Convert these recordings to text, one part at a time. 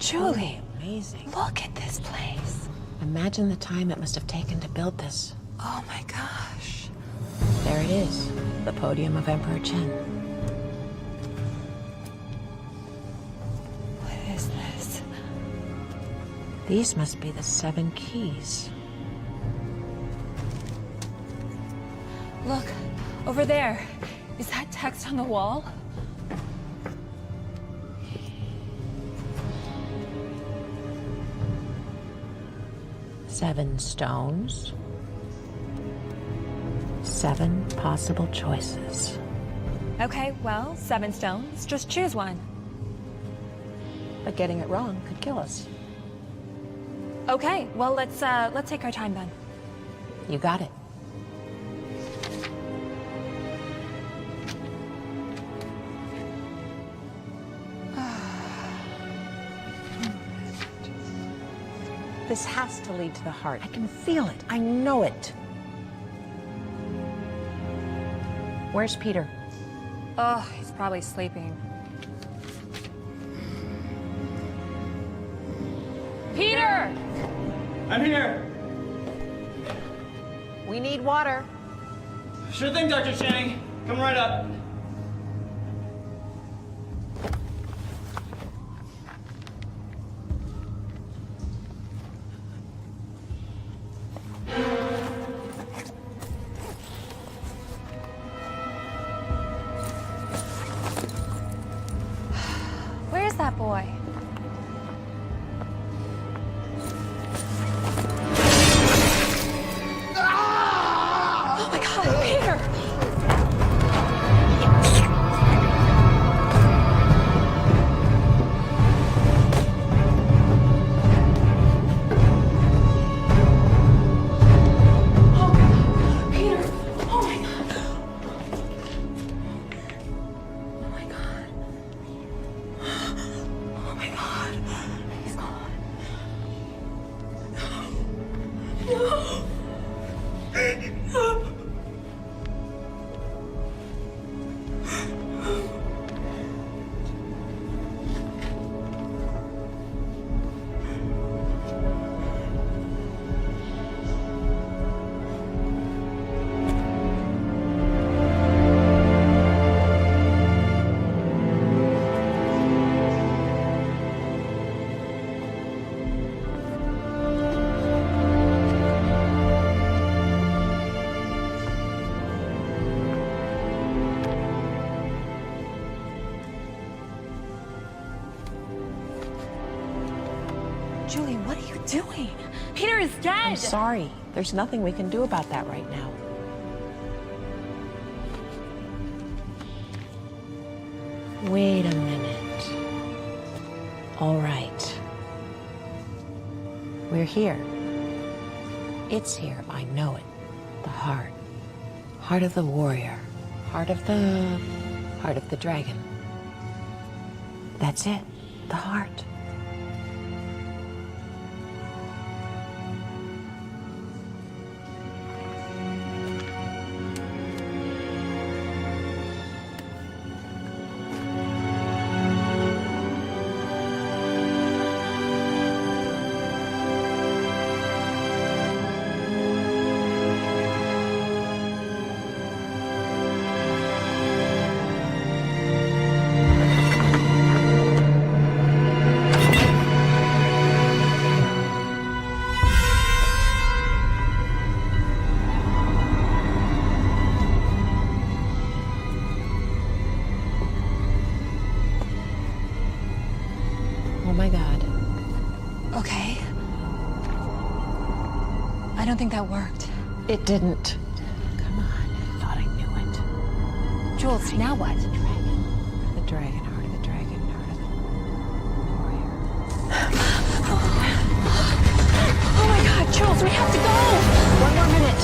Julie, amazing. look at this place. Imagine the time it must have taken to build this. Oh my gosh. There it is, the podium of Emperor Chen. What is this? These must be the 7 keys. Look, over there. Is that text on the wall? Seven stones. 7 possible choices. Okay, well, 7 stones. Just choose one. But getting it wrong could kill us. Okay, well, let's take our time then. You got it. This has to lead to the heart. I can feel it. I know it. Where's Peter? Oh, he's probably sleeping. Peter! I'm here. We need water. Sure thing, Dr. Chang. Come right up. Where's that boy? Oh my God, Peter! Oh, Peter! Oh my God! Oh my God! Oh my God! He's gone. No! Julie, what are you doing? Peter is dead! I'm sorry. There's nothing we can do about that right now. Wait a minute. All right. We're here. It's here. I know it. The heart. Heart of the warrior. Heart of the dragon. That's it. The heart. Oh my God. Okay. I don't think that worked. It didn't. Come on. I thought I knew it. Jules, now what? The dragon, heart of the dragon, heart of the warrior. Oh my God, Jules, we have to go! 1 more minute.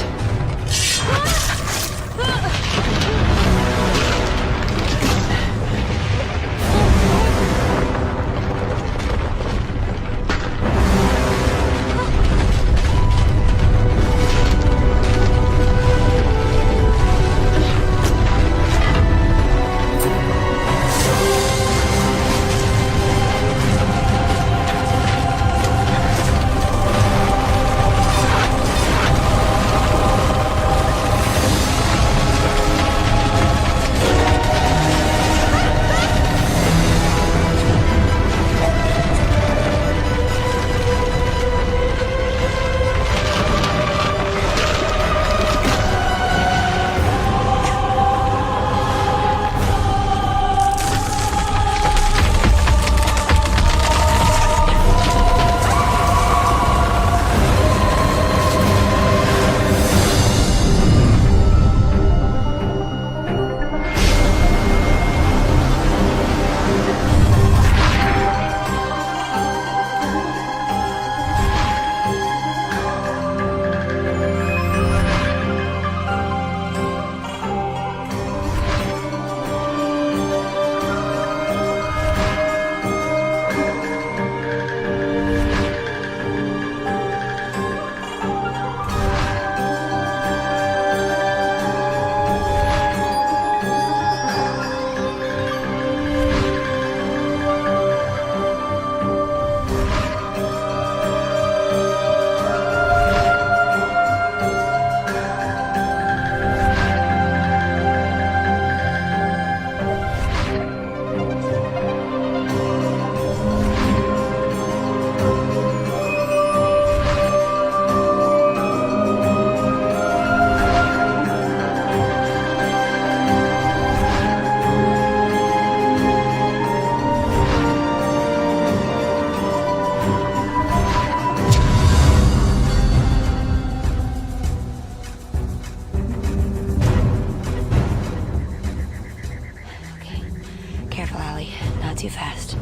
too fast.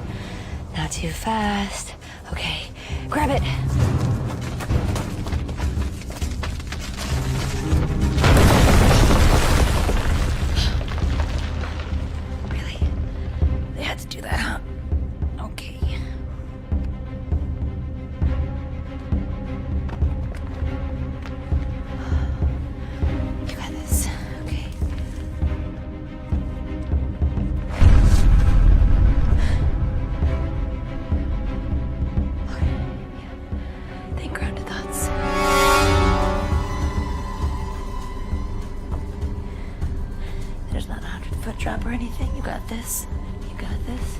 Not too fast. Okay, grab it. Really? They had to do that, huh? Okay. You got this. Okay. Think grounded thoughts. There's not a 100-foot drop or anything. You got this. You got this.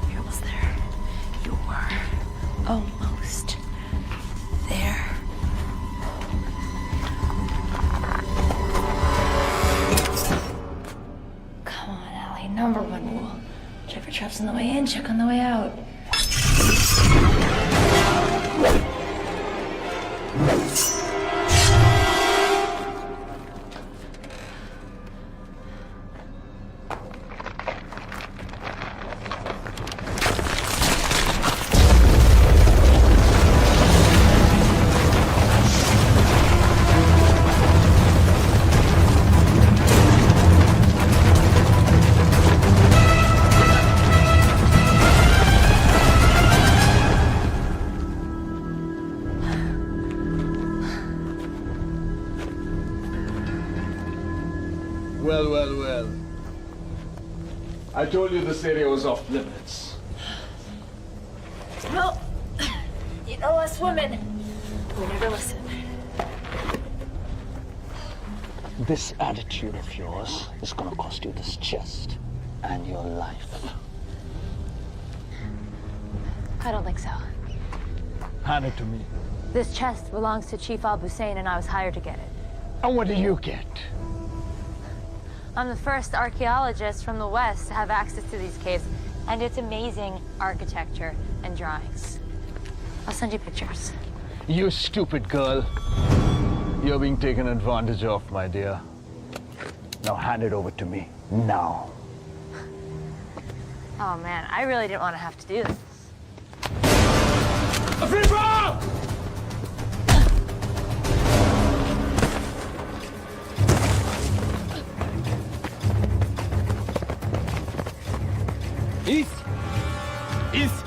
You're almost there. You are almost there. Come on, Allie. Number one rule. Check for traps on the way in, check on the way out. Well. I told you this area was off limits. Well, you know us women. We never listen. This attitude of yours is gonna cost you this chest and your life. I don't think so. Hand it to me. This chest belongs to Chief Al-Hussein and I was hired to get it. And what do you get? I'm the first archaeologist from the West to have access to these caves and its amazing architecture and drawings. I'll send you pictures. You stupid girl. You're being taken advantage of, my dear. Now hand it over to me. Now. Oh man, I really didn't want to have to do this. A free ball! East! East!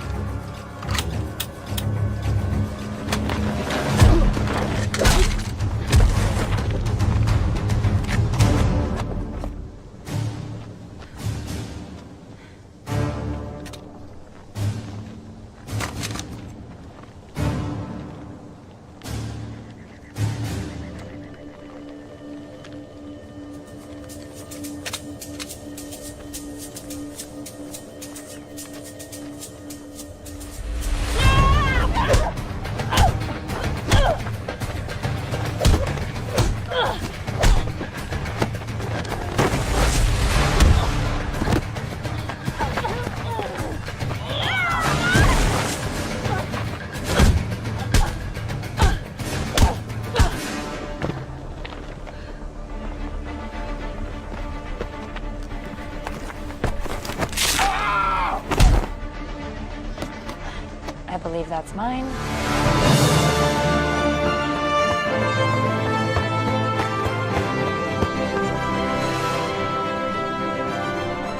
I believe that's mine.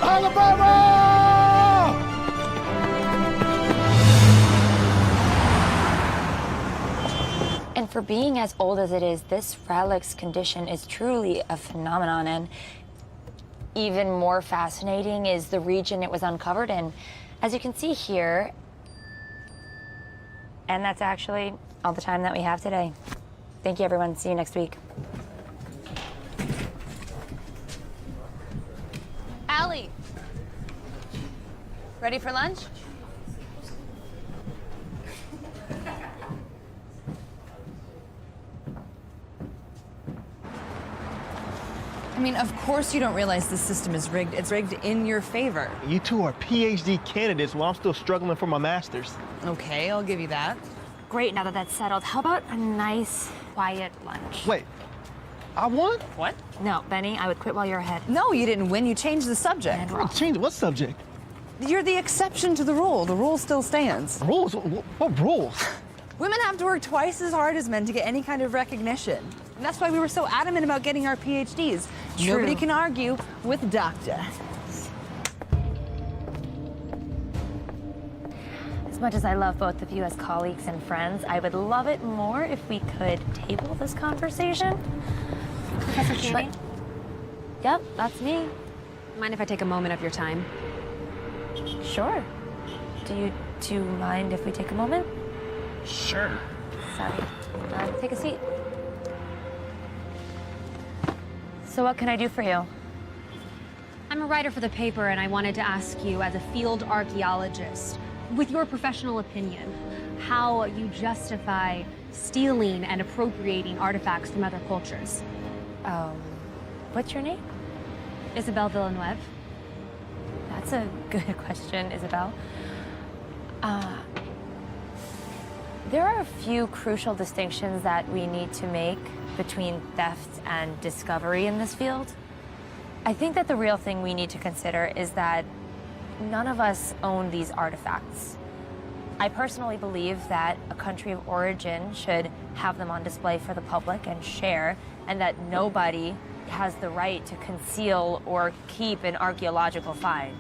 Alabama! And for being as old as it is, this relic's condition is truly a phenomenon. And even more fascinating is the region it was uncovered in. As you can see here, and that's actually all the time that we have today. Thank you, everyone. See you next week. Allie, ready for lunch? I mean, of course you don't realize the system is rigged. It's rigged in your favor. You two are PhD candidates while I'm still struggling for my master's. Okay, I'll give you that. Great, now that that's settled, how about a nice, quiet lunch? Wait, I won? What? No, Benny, I would quit while you're ahead. No, you didn't win. You changed the subject. Change what subject? You're the exception to the rule. The rule still stands. Rules? What rules? Women have to work twice as hard as men to get any kind of recognition. And that's why we were so adamant about getting our PhDs. True. Nobody can argue with doctor. As much as I love both of you as colleagues and friends, I would love it more if we could table this conversation. Professor Channing, Yep, that's me. mind if I take a moment of your time? Sure. Do you mind if we take a moment? Sure. Sorry. Take a seat. So what can I do for you? I'm a writer for the paper, and I wanted to ask you, as a field archaeologist, with your professional opinion, how you justify stealing and appropriating artifacts from other cultures. What's your name? Isabelle Villeneuve. That's a good question, Isabel. There are a few crucial distinctions that we need to make between theft and discovery in this field. I think that the real thing we need to consider is that none of us own these artifacts. I personally believe that a country of origin should have them on display for the public and share, and that nobody has the right to conceal or keep an archaeological find.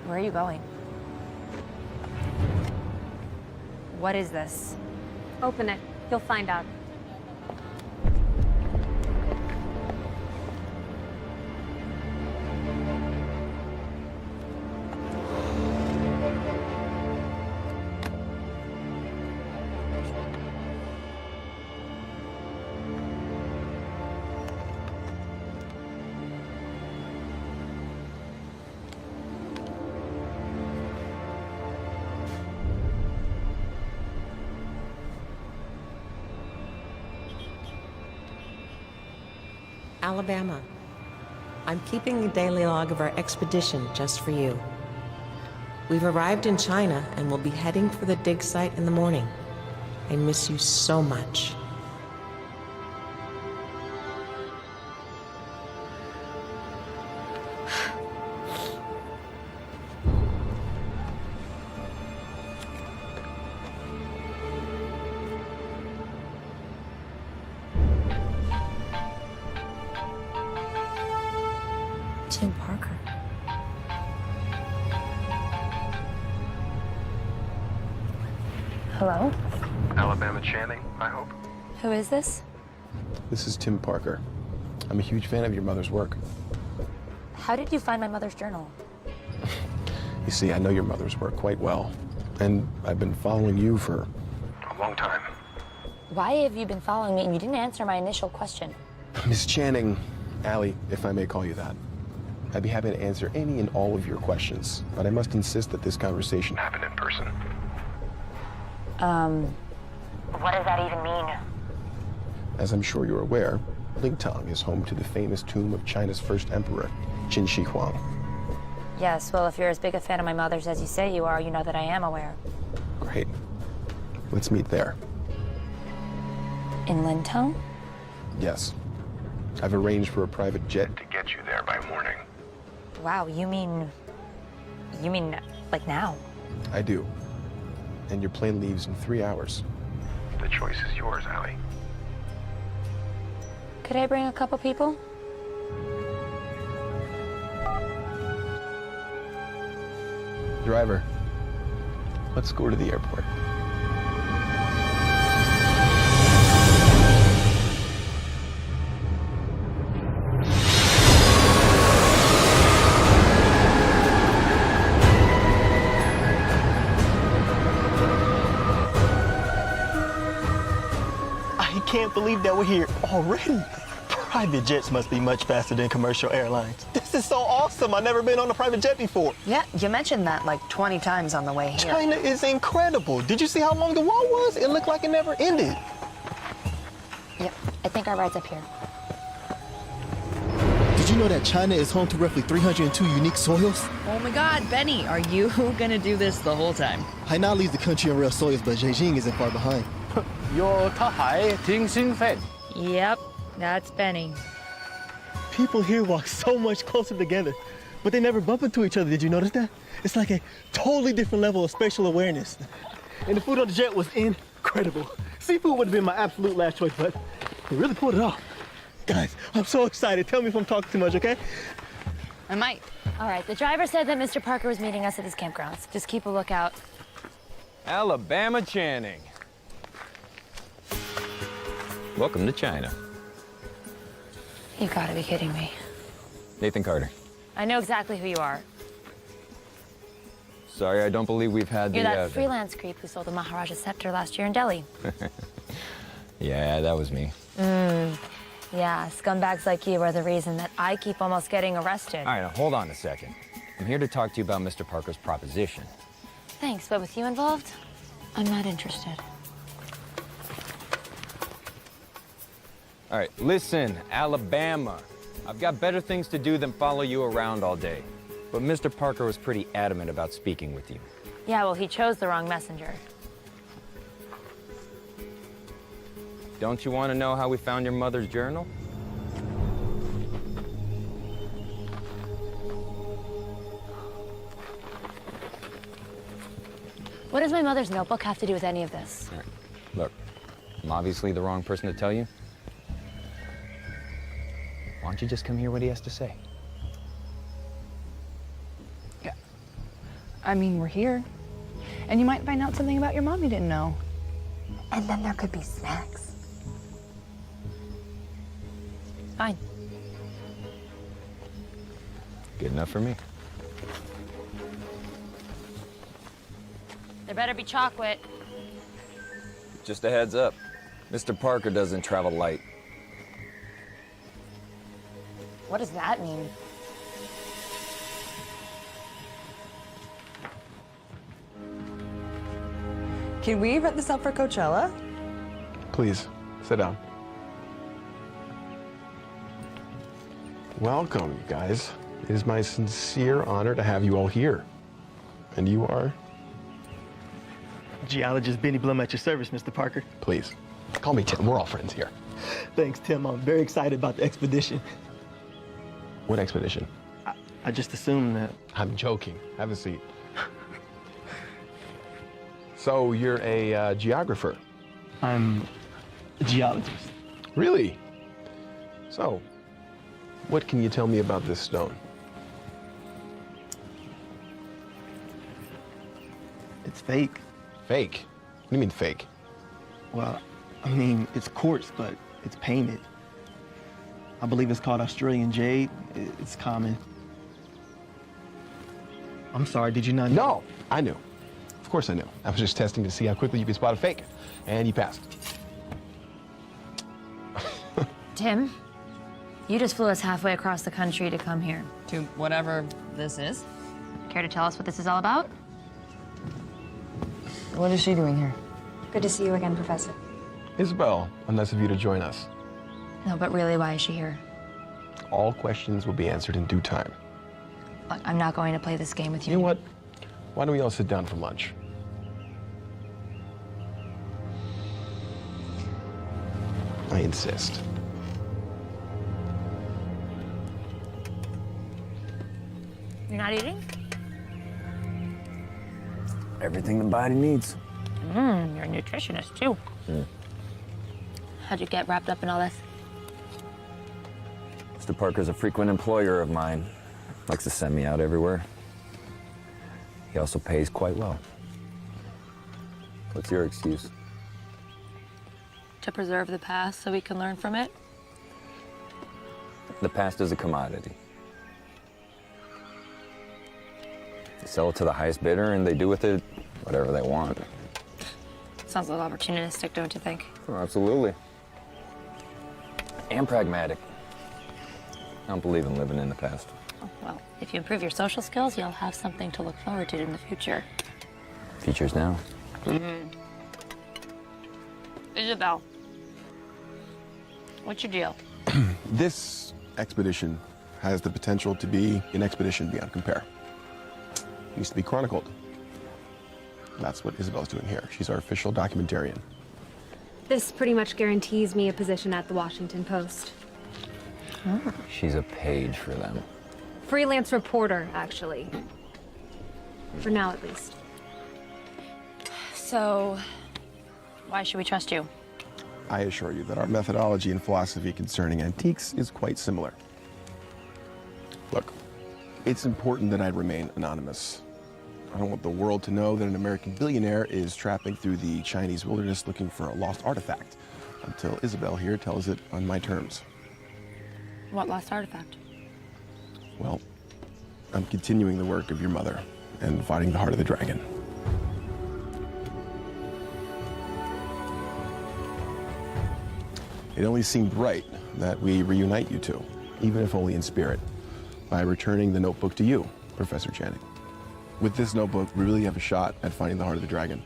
Where are you going? What is this? Open it. You'll find out. Alabama. I'm keeping a daily log of our expedition just for you. We've arrived in China and will be heading for the dig site in the morning. I miss you so much. Tim Parker. Hello? Alabama Channing, I hope. Who is this? This is Tim Parker. I'm a huge fan of your mother's work. How did you find my mother's journal? You see, I know your mother's work quite well, and I've been following you for a long time. Why have you been following me and you didn't answer my initial question? Miss Channing, Allie, if I may call you that, I'd be happy to answer any and all of your questions, but I must insist that this conversation happen in person. What does that even mean? As I'm sure you're aware, Lingtong is home to the famous tomb of China's first emperor, Qin Shi Huang. Yes, well, if you're as big a fan of my mother's as you say you are, you know that I am aware. Great. Let's meet there. In Lintong? Yes. I've arranged for a private jet to get you there by morning. Wow, you mean like now? I do. And your plane leaves in 3 hours. The choice is yours, Allie. Could I bring a couple people? Driver, let's go to the airport. I can't believe that we're here already. Private jets must be much faster than commercial airlines. This is so awesome. I've never been on a private jet before. Yeah, you mentioned that like 20 times on the way here. China is incredible. Did you see how long the wall was? It looked like it never ended. Yep, I think our ride's up here. Did you know that China is home to roughly 302 unique soils? Oh my God, Benny, are you gonna do this the whole time? Hainan leads the country on rare soils, but Beijing isn't far behind. your Thai Ting Sing Fen. Yep, that's Benny. People here walk so much closer together, but they never bump into each other. Did you notice that? It's like a totally different level of spatial awareness. And the food on the jet was incredible. Seafood would have been my absolute last choice, but we really pulled it off. Guys, I'm so excited. Tell me if I'm talking too much, okay? I might. All right, the driver said that Mr. Parker was meeting us at his campgrounds. Just keep a lookout. Alabama Channing. Welcome to China. You gotta be kidding me. Nathan Carter. I know exactly who you are. Sorry, I don't believe we've had You're the... that freelance creep who sold the Maharaja's scepter last year in Delhi. Yeah, that was me. Yeah, scumbags like you are the reason that I keep almost getting arrested. All right, now hold on a second. I'm here to talk to you about Mr. Parker's proposition. Thanks, but with you involved, I'm not interested. All right, listen, Alabama. I've got better things to do than follow you around all day. But Mr. Parker was pretty adamant about speaking with you. Yeah, well, he chose the wrong messenger. Don't you want to know how we found your mother's journal? What does my mother's notebook have to do with any of this? All right, look, I'm obviously the wrong person to tell you. Why don't you just come hear what he has to say? Yeah. I mean, we're here. And you might find out something about your mom you didn't know. And then there could be snacks. Fine. Good enough for me. There better be chocolate. Just a heads up, Mr. Parker doesn't travel light. What does that mean? Can we rent this up for Coachella? Please, sit down. Welcome, you guys. It is my sincere honor to have you all here. And you are? Geologist Benny Blum at your service, Mr. Parker. Please, call me Tim. We're all friends here. Thanks, Tim. I'm very excited about the expedition. What expedition? I just assumed that. I'm joking. Have a seat. So you're a geographer? I'm a geologist. Really? So, what can you tell me about this stone? It's fake. Fake? What do you mean fake? Well, I mean, it's quartz, but it's painted. I believe it's called Australian jade. It's common. I'm sorry, did you not know? No, I knew. Of course I knew. I was just testing to see how quickly you could spot a fake. And you passed. Tim, you just flew us halfway across the country to come here. To whatever this is. Care to tell us what this is all about? What is she doing here? Good to see you again, Professor. Isabel, nice of you to join us. No, but really, why is she here? All questions will be answered in due time. Look, I'm not going to play this game with you. You know what? Why don't we all sit down for lunch? I insist. You're not eating? Everything the body needs. You're a nutritionist, too. How'd you get wrapped up in all this? Mr. Parker's a frequent employer of mine. Likes to send me out everywhere. He also pays quite well. What's your excuse? To preserve the past so we can learn from it? The past is a commodity. They sell it to the highest bidder and they do with it whatever they want. Sounds a little opportunistic, don't you think? Oh, absolutely. And pragmatic. I don't believe in living in the past. Oh, well, if you improve your social skills, you'll have something to look forward to in the future. Future's now. Isabel, what's your deal? This expedition has the potential to be an expedition beyond compare. It needs to be chronicled. That's what Isabel's doing here. She's our official documentarian. This pretty much guarantees me a position at the Washington Post. She's a page for them. Freelance reporter, actually. For now, at least. So, why should we trust you? I assure you that our methodology and philosophy concerning antiques is quite similar. Look, it's important that I remain anonymous. I don't want the world to know that an American billionaire is trapping through the Chinese wilderness looking for a lost artifact until Isabel here tells it on my terms. What lost artifact? Well, I'm continuing the work of your mother and fighting the heart of the dragon. It only seemed right that we reunite you two, even if only in spirit, by returning the notebook to you, Professor Channing. With this notebook, we really have a shot at finding the heart of the dragon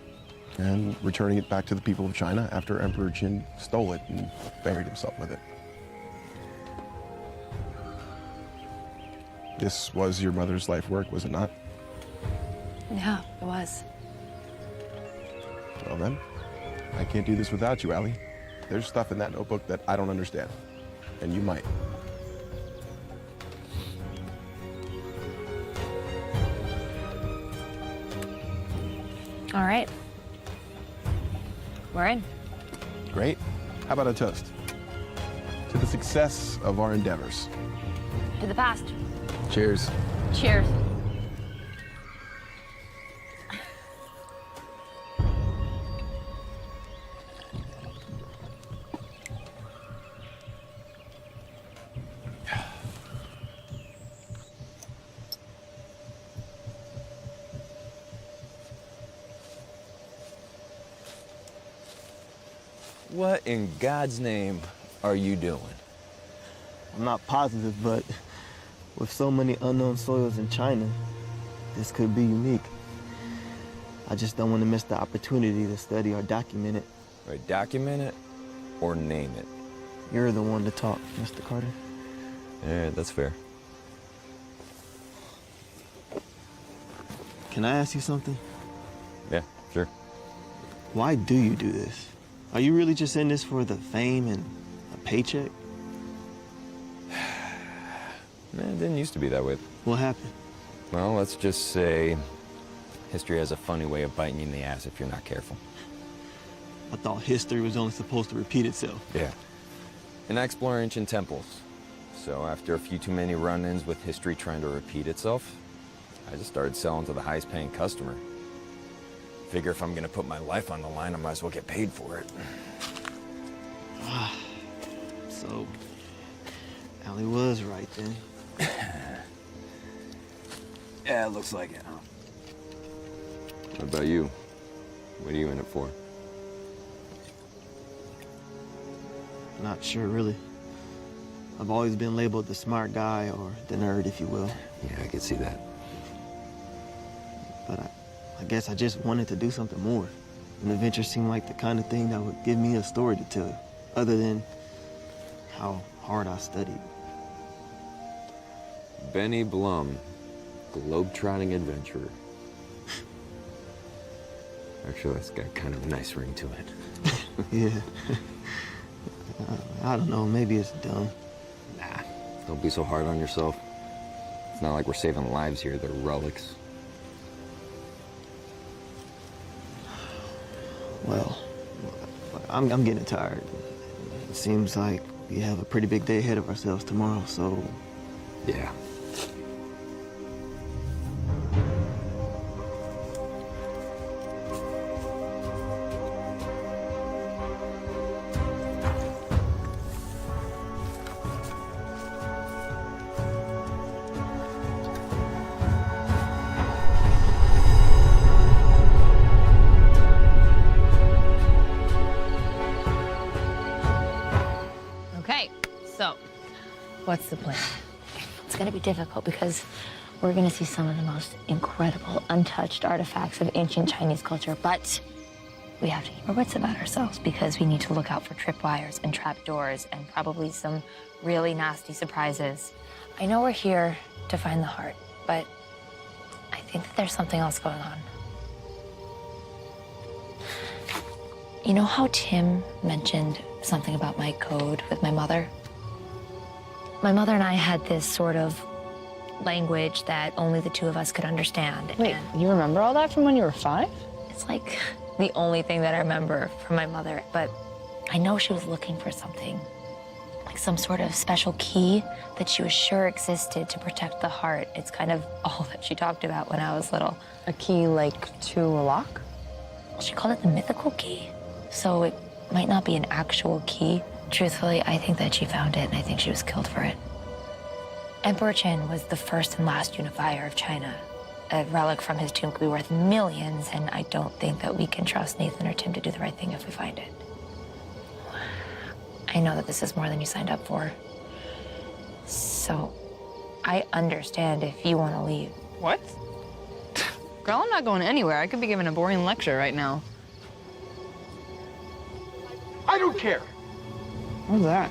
and returning it back to the people of China after Emperor Qin stole it and buried himself with it. This was your mother's life work, was it not? Yeah, it was. Well then, I can't do this without you, Allie. There's stuff in that notebook that I don't understand, and you might. All right. We're in. Great. How about a toast? To the success of our endeavors. To the past. Cheers. Cheers. What in God's name are you doing? I'm not positive, but with so many unknown soils in China, this could be unique. I just don't want to miss the opportunity to study or document it. Right, document it or name it. You're the one to talk, Mr. Carter. Yeah, that's fair. Can I ask you something? Yeah, sure. Why do you do this? Are you really just in this for the fame and a paycheck? Man, it didn't used to be that way. What happened? Well, let's just say history has a funny way of biting you in the ass if you're not careful. I thought history was only supposed to repeat itself. Yeah. And I explore ancient temples. So after a few too many run-ins with history trying to repeat itself, I just started selling to the highest paying customer. Figure if I'm gonna put my life on the line, I might as well get paid for it. So, Allie was right then. Yeah, it looks like it, huh? What about you? What are you in it for? Not sure, really. I've always been labeled the smart guy or the nerd, if you will. Yeah, I could see that. But I guess I just wanted to do something more. An adventure seemed like the kind of thing that would give me a story to tell, other than how hard I studied. Benny Blum, globe-trotting adventurer. Actually, that's got kind of a nice ring to it. Yeah. I don't know, maybe it's dumb. Nah, don't be so hard on yourself. It's not like we're saving lives here, they're relics. Well, I'm getting tired. It seems like we have a pretty big day ahead of ourselves tomorrow, so... Yeah. Okay, so what's the plan? It's gonna be difficult because we're gonna see some of the most incredible, untouched artifacts of ancient Chinese culture, but we have to keep our wits about ourselves because we need to look out for tripwires and trapdoors and probably some really nasty surprises. I know we're here to find the heart, but I think that there's something else going on. You know how Tim mentioned something about my code with my mother? My mother and I had this sort of language that only the two of us could understand. Wait, you remember all that from when you were 5? It's like the only thing that I remember from my mother, but I know she was looking for something, like some sort of special key that she was sure existed to protect the heart. It's kind of all that she talked about when I was little. A key, like, to a lock? She called it the mythical key, so it might not be an actual key. Truthfully, I think that she found it, and I think she was killed for it. Emperor Qin was the first and last unifier of China. A relic from his tomb could be worth millions, and I don't think that we can trust Nathan or Tim to do the right thing if we find it. I know that this is more than you signed up for. So, I understand if you want to leave. What? Girl, I'm not going anywhere. I could be giving a boring lecture right now. I don't care. What's that?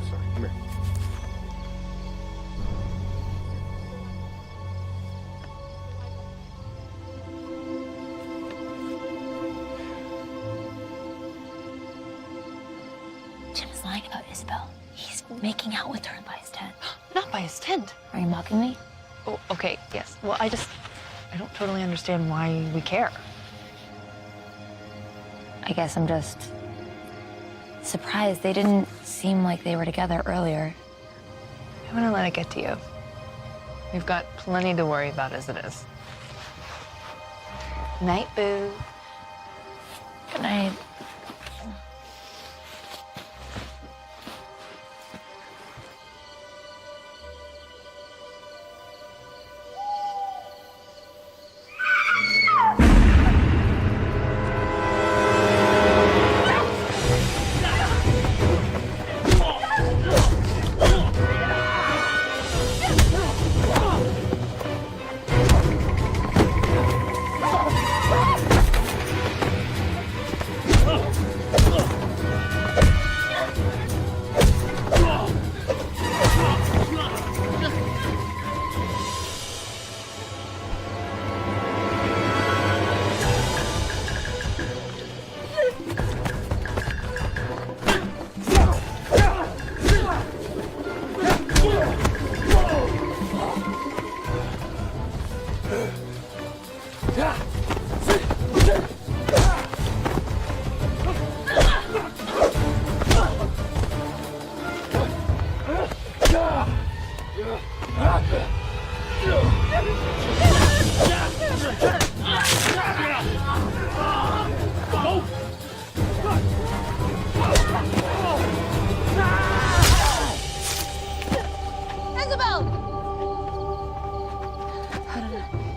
Sorry, come here. Tim is lying about Isabel. He's making out with her by his tent. Not by his tent. Are you mocking me? Oh, okay, yes. Well, I don't totally understand why we care. I guess I'm just surprised. They didn't seem like they were together earlier. I'm gonna let it get to you. We've got plenty to worry about as it is. Night, boo. Good night.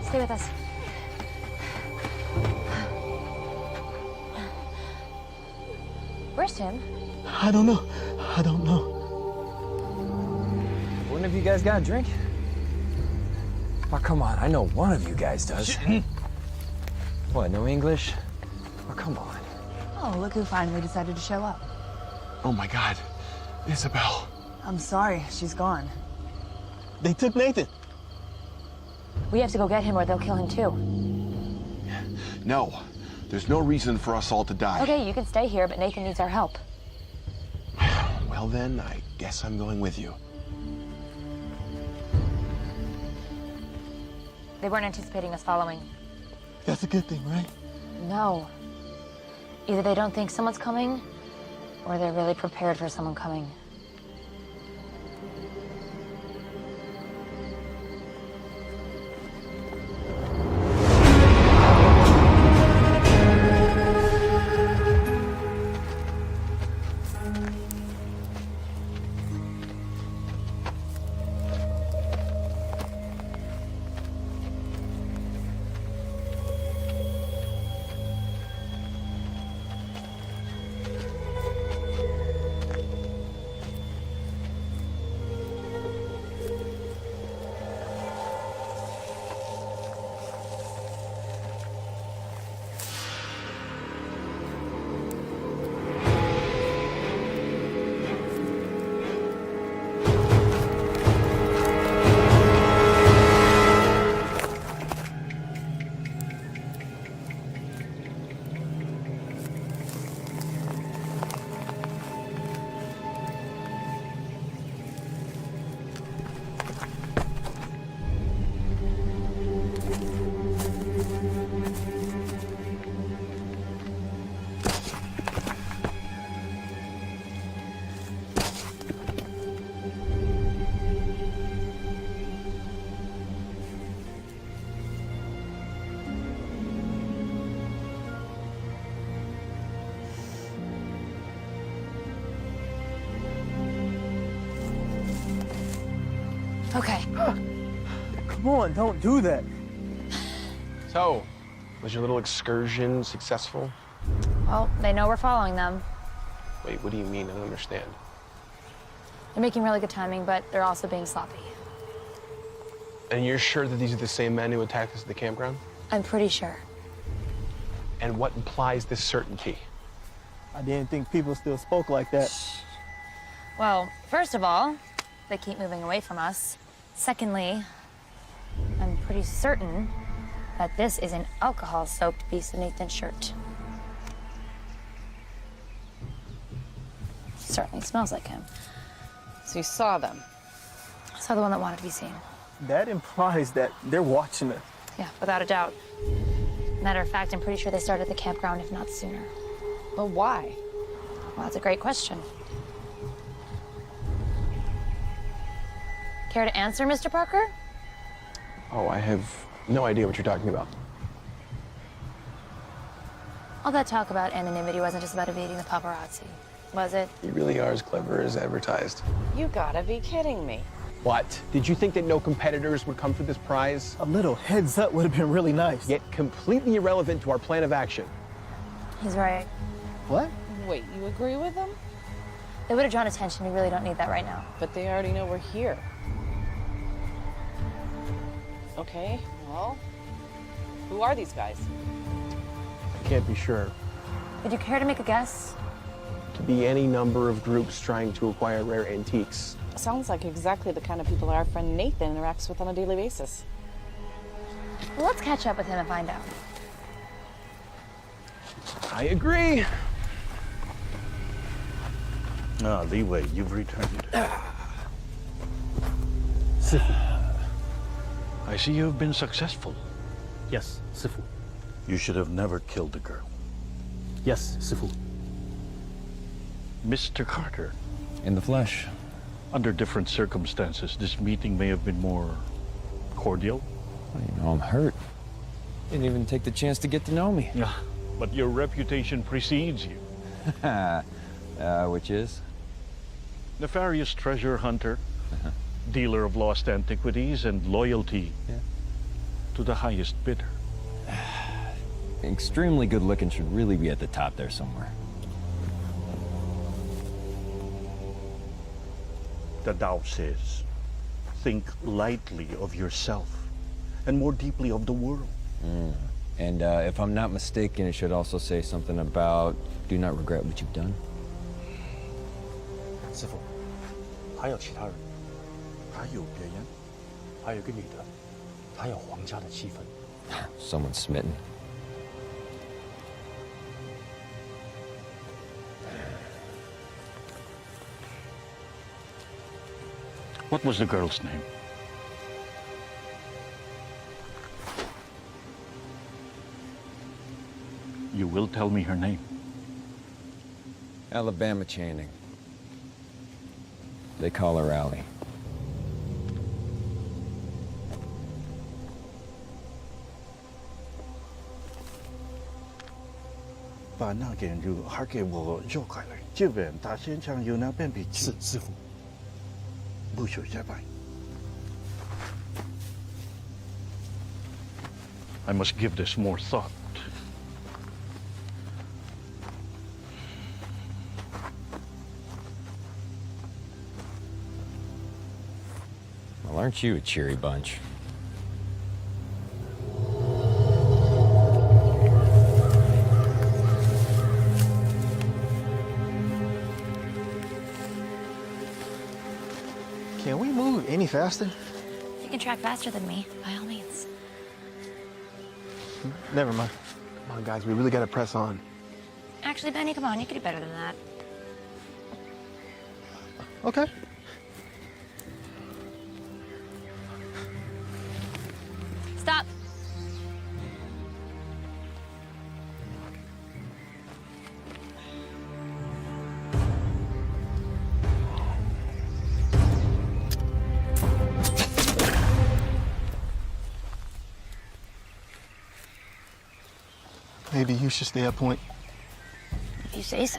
Stay with us. Where's Tim? I don't know. I don't know. One of you guys got a drink? Oh, come on. I know one of you guys does. What, no English? Oh, come on. Oh, look who finally decided to show up. Oh my God, Isabel. I'm sorry, she's gone. They took Nathan. We have to go get him or they'll kill him too. No, there's no reason for us all to die. Okay, you can stay here, but Nathan needs our help. Well then, I guess I'm going with you. They weren't anticipating us following. That's a good thing, right? No. Either they don't think someone's coming, or they're really prepared for someone coming. Okay. Come on, don't do that. So, was your little excursion successful? Well, they know we're following them. Wait, what do you mean? I don't understand. They're making really good timing, but they're also being sloppy. And you're sure that these are the same men who attacked us at the campground? I'm pretty sure. And what implies this certainty? I didn't think people still spoke like that. Well, first of all, they keep moving away from us. Secondly, I'm pretty certain that this is an alcohol-soaked piece of Nathan's shirt. Certainly smells like him. So you saw them? I saw the one that wanted to be seen. That implies that they're watching us. Yeah, without a doubt. Matter of fact, I'm pretty sure they started at the campground, if not sooner. But why? Well, that's a great question. Care to answer, Mr. Parker? Oh, I have no idea what you're talking about. All that talk about anonymity wasn't just about evading the paparazzi, was it? You really are as clever as advertised. You gotta be kidding me. What? Did you think that no competitors would come for this prize? A little heads up would have been really nice. Yet completely irrelevant to our plan of action. He's right. What? Wait, you agree with them? They would have drawn attention. We really don't need that right now. But they already know we're here. Okay, well, who are these guys? I can't be sure. Would you care to make a guess? To be any number of groups trying to acquire rare antiques. Sounds like exactly the kind of people our friend Nathan interacts with on a daily basis. Well, let's catch up with him and find out. I agree. Ah, Leeway, you've returned. Sifu. I see you've been successful. Yes, Sifu. You should have never killed the girl. Yes, Sifu. Mr. Carter, In the flesh. under different circumstances, this meeting may have been more cordial. Well, you know, I'm hurt. Didn't even take the chance to get to know me. Yeah, but your reputation precedes you. Which is? Nefarious treasure hunter, dealer of lost antiquities, and loyalty to the highest bidder. Extremely good looking should really be at the top there somewhere. The Tao says, think lightly of yourself and more deeply of the world. And if I'm not mistaken, it should also say something about do not regret what you've done. 师傅，还有其他人？还有别人？还有个女的，她有皇家的气氛。 Someone smitten. What was the girl's name? You will tell me her name. Alabama Channing. They call her Allie. I must give this more thought. Well, aren't you a cheery bunch? Can we move any faster? If you can track faster than me, by all means. Never mind. Come on, guys, we really gotta press on. Actually, Benny, come on, you could do better than that. Okay. Stop. Maybe you should stay at point. If you say so.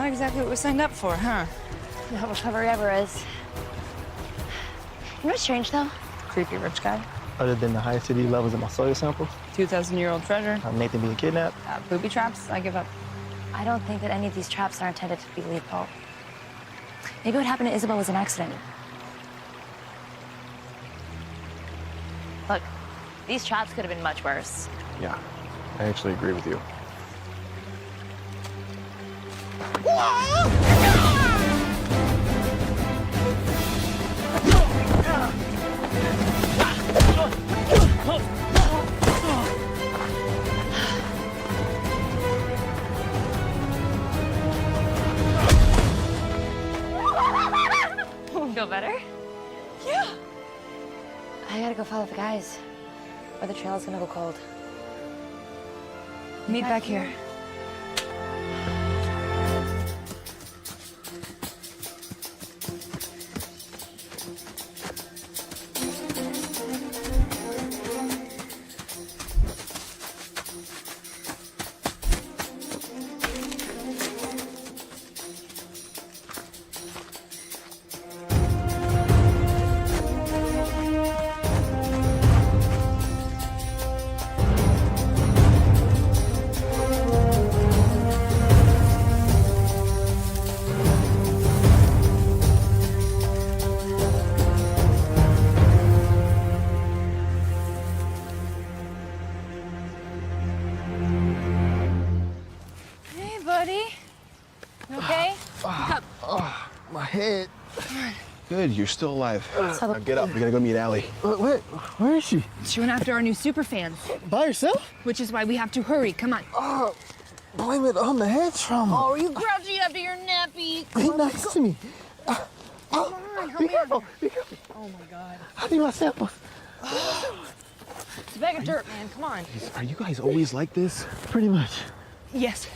exactly what we signed up for, huh? Not what cover ever is. You know what's strange, though? Creepy rich guy. Other than the high acidity levels in my soil samples, 2,000-year-old treasure. Nathan being kidnapped. Booby traps, I give up. I don't think that any of these traps are intended to be lethal. Maybe what happened to Isabel was an accident. Look, these traps could have been much worse. Yeah, I actually agree with you. Feel better? Yeah. I gotta go follow the guys, or the trail is gonna go cold. Meet back here. My head. Good, you're still alive. So- Now get up, we gotta go meet Allie. Wait, where is she? She went after our new super fans. By herself? Which is why we have to hurry. Come on. Blame it on the head trauma. Oh, are you grouchy after your nappy? Be nice to me. Come on, hurry. Be careful. Oh my God. I need my samples. It's a bag of dirt, man. Come on. Are you guys always like this? Pretty much. Yes.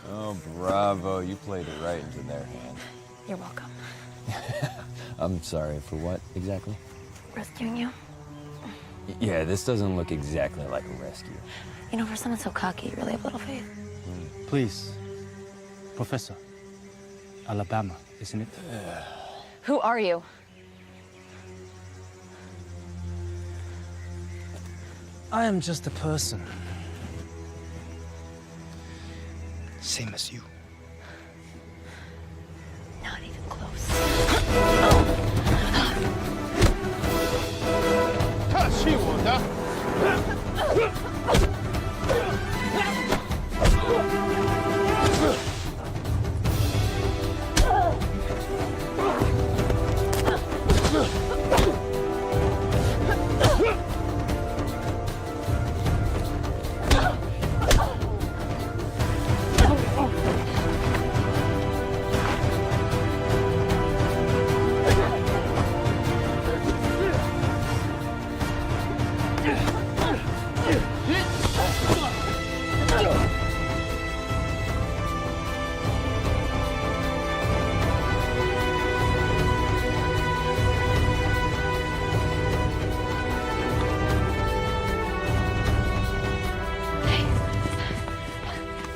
Oh, bravo. You played it right into their hand. You're welcome. I'm sorry, for what exactly? Rescuing you. Yeah, this doesn't look exactly like a rescue. You know, for someone so cocky, you really have little faith. Please, Professor. Alabama, isn't it? Who are you? I am just a person. Same as you. Not even close. She won't,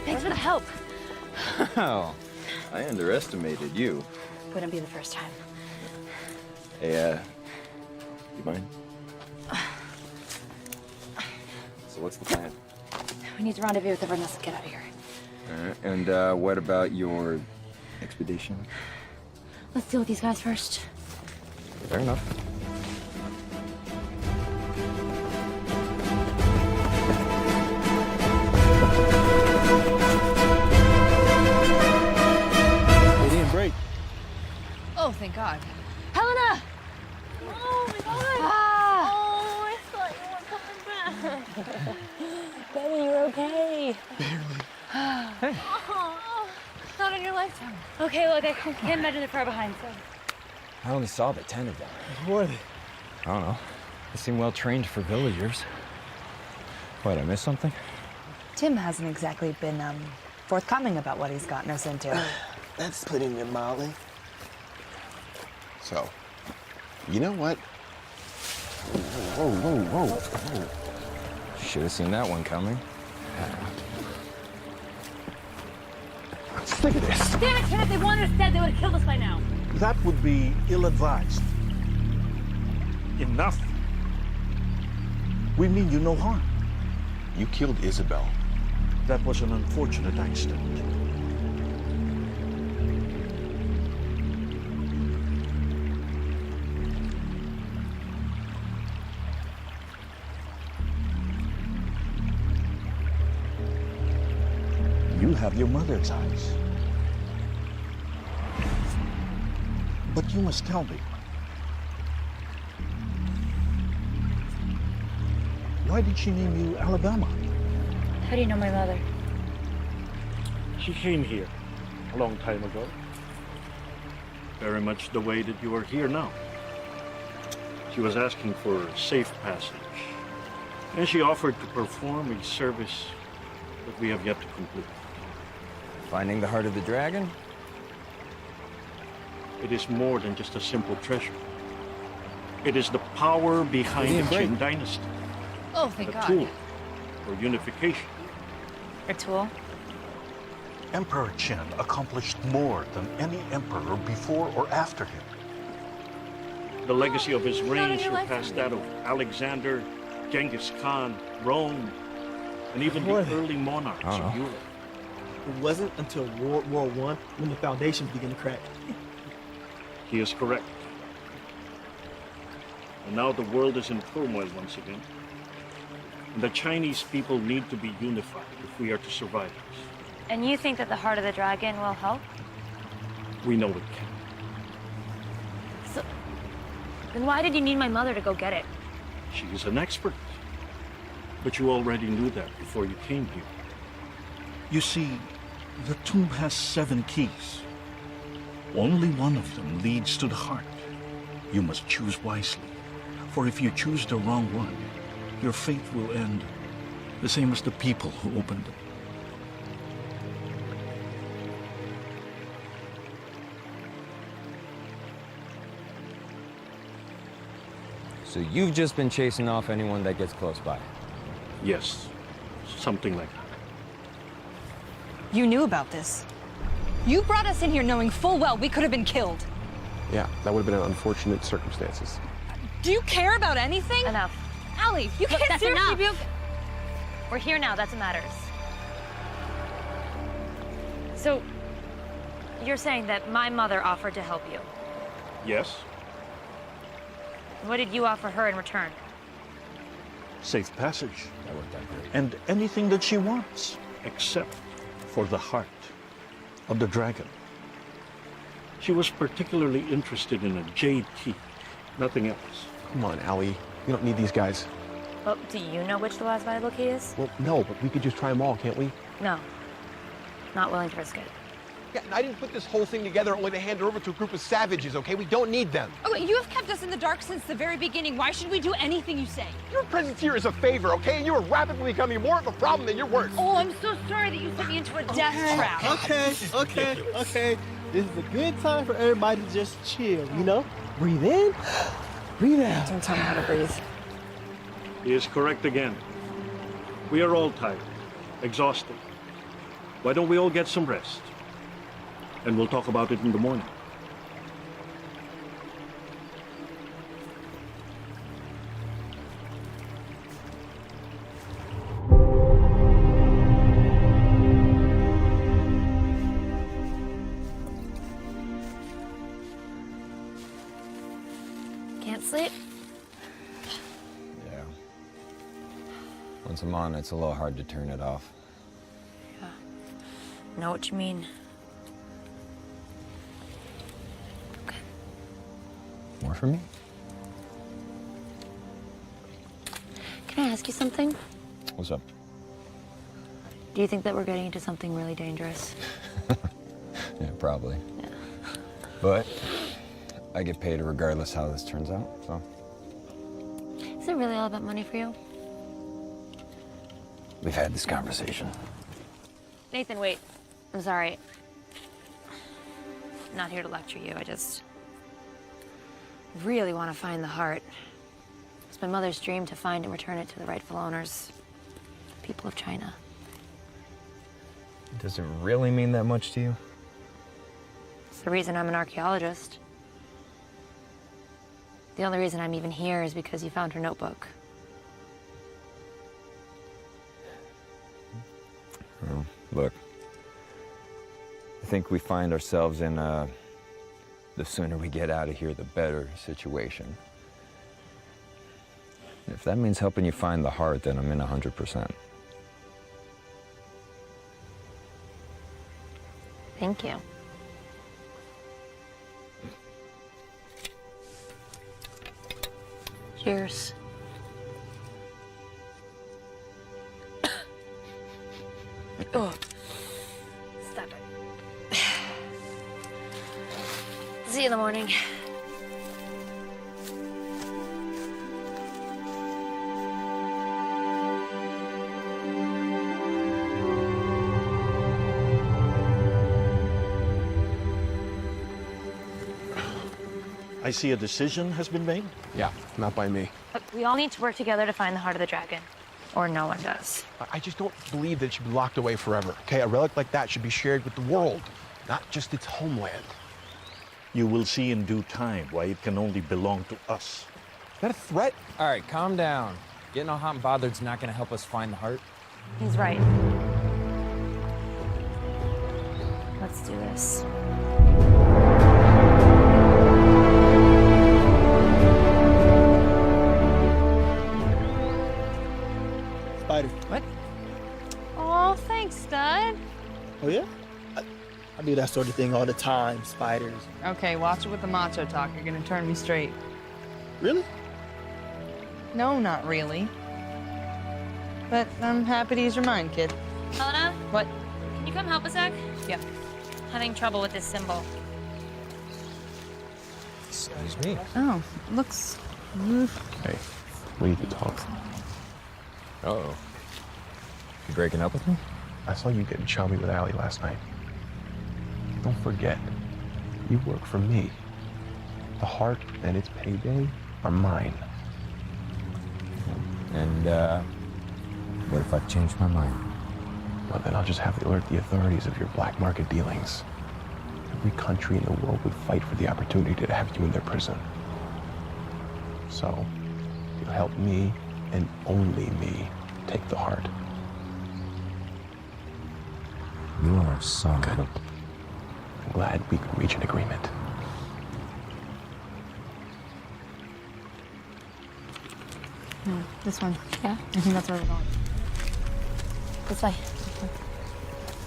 Thanks for the help. Wow. I underestimated you. Wouldn't be the first time. Hey, you mind? So what's the plan? We need to rendezvous with everyone else and get out of here. All right, and what about your expedition? Let's deal with these guys first. Fair enough. They didn't break. Oh, thank God. Helena! Oh my God. Ah! Oh, I thought you weren't coming back. Betty, you're okay. Hey. Oh, not in your lifetime. Okay, look, I can't imagine they're far behind, so. I only saw the 10 of them. Who are they? I don't know. They seem well trained for villagers. What, I missed something? Tim hasn't exactly been forthcoming about what he's gotten us into. That's putting it mildly. So, you know what? Whoa. Should have seen that one coming. Look at this. Damn it, Kenneth, they wanted us dead. They would have killed us by now. That would be ill-advised. Enough. We mean you no harm. You killed Isabel. That was an unfortunate accident. You have your mother's eyes. But you must tell me. Why did she name you Alabama? How do you know my mother? She came here a long time ago. Very much the way that you are here now. She was asking for safe passage. And she offered to perform a service that we have yet to complete. Finding the heart of the dragon? It is more than just a simple treasure. It is the power behind the Qing dynasty. Oh, thank A God. tool for unification. A tool? Emperor Qin accomplished more than any emperor before or after him. The legacy of his reign surpassed that of Alexander, Genghis Khan, Rome, and even the early monarchs of Europe. It wasn't until World War I when the foundations began to crack. He is correct. And now the world is in turmoil once again. And the Chinese people need to be unified if we are to survive this. And you think that the heart of the dragon will help? We know it can. So, then why did you need my mother to go get it? She is an expert. But you already knew that before you came here. You see, the tomb has 7 keys. Only one of them leads to the heart. You must choose wisely. For if you choose the wrong one, your fate will end the same as the people who opened it. So you've just been chasing off anyone that gets close by? Yes, something like that. You knew about this. You brought us in here knowing full well we could have been killed. Yeah, that would have been an unfortunate circumstances. Do you care about anything? Enough. Allie, you Look, can't that's seriously enough. be... We're here now, that's what matters. So, you're saying that my mother offered to help you. Yes, What did you offer her in return? safe passage. That worked out great. And anything that she wants, except for the heart of the dragon. She was particularly interested in a jade key, nothing else. Come on, Allie. We don't need these guys. Well, do you know which the last valuable key is? Well, no, but we could just try them all, can't we? No. Not willing to risk it. Yeah, and I didn't put this whole thing together only to hand her over to a group of savages, okay? We don't need them. Oh, you have kept us in the dark since the very beginning. Why should we do anything you say? Your presence here is a favor, okay? And you are rapidly becoming more of a problem than you're worth. Oh, I'm so sorry that you sent me into a death trap. Okay. This is a good time for everybody to just chill, you know? Breathe in, breathe out. Don't tell me how to breathe. He is correct again. We are all tired, exhausted. Why don't we all get some rest? And we'll talk about it in the morning. Can't sleep? Yeah. Once I'm on, it's a little hard to turn it off. Know what you mean. More for me? Can I ask you something? What's up? Do you think that we're getting into something really dangerous? Yeah, probably. Yeah. But I get paid regardless how this turns out, so. Is it really all about money for you? We've had this conversation. Nathan, wait. I'm sorry. I'm not here to lecture you. I just really want to find the heart. It's my mother's dream to find and return it to the rightful owners, the people of China. Does it really mean that much to you? It's the reason I'm an archaeologist. The only reason I'm even here is because you found her notebook. Well, look. I think we find ourselves in the sooner we get out of here, the better situation. If that means helping you find the heart, then I'm in 100%. Thank you. Cheers. Oh, stop it. See you in the morning. I see a decision has been made? Yeah, not by me. Look, we all need to work together to find the heart of the dragon, or no one does. I just don't believe that it should be locked away forever, okay? A relic like that should be shared with the world, not just its homeland. You will see in due time why it can only belong to us. Is that a threat? All right, calm down. Getting all hot and bothered's not gonna help us find the heart. He's right. Let's do this. Spider. What? Oh, thanks, Stud. Oh, yeah? I do that sort of thing all the time, spiders. Okay, watch it with the macho talk. You're gonna turn me straight. Really? No, not really. But I'm happy to use your mind, kid. Helena? What? Can you come help a sec? Yeah. Having trouble with this symbol. Excuse me. Oh, looks... Hey, we need to talk. Uh-oh. You breaking up with me? I saw you getting chummy with Allie last night. Don't forget, you work for me. The heart and its payday are mine. And, what if I change my mind? Well, then I'll just have to alert the authorities of your black market dealings. Every country in the world would fight for the opportunity to have you in their prison. So, you'll help me, and only me, take the heart. You are so good. I'm glad we could reach an agreement. This one. Yeah? I think that's where we're going. This way.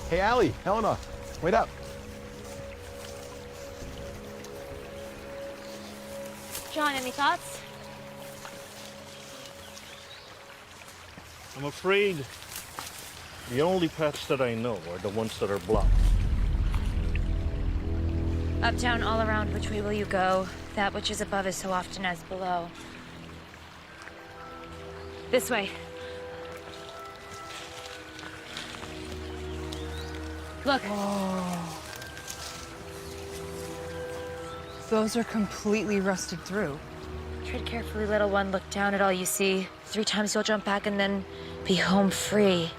Hey, Allie, Helena, wait up. John, any thoughts? I'm afraid the only paths that I know are the ones that are blocked. Up, down, all around, which way will you go? That which is above is so often as below. This way. Look. Oh. Those are completely rusted through. Tread carefully, little one. Look down at all you see. 3 times you'll jump back and then be home free.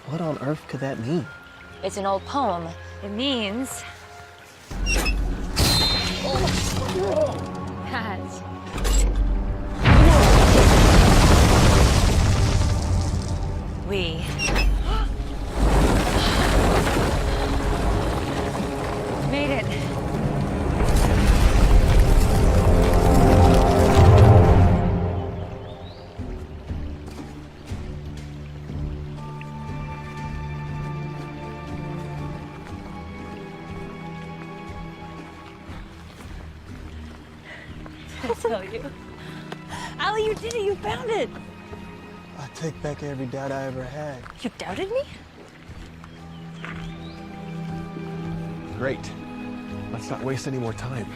What on earth could that mean? It's an old poem. It means... that we made it. I tell you. Allie, you did it! You found it! I take back every doubt I ever had. You doubted me? Great. Let's not waste any more time.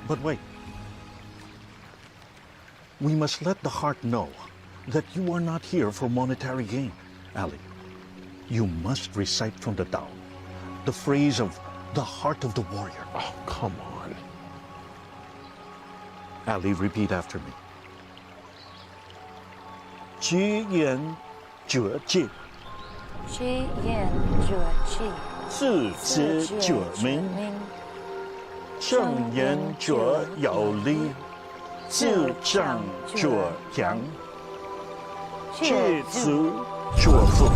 But wait. We must let the heart know that you are not here for monetary gain, Ali. You must recite from the Tao, the phrase of the heart of the warrior. Oh, come on. Ali, repeat after me. 居言者戒，居言者戒，自知者明，正言者有理，自障者强，戒足者富。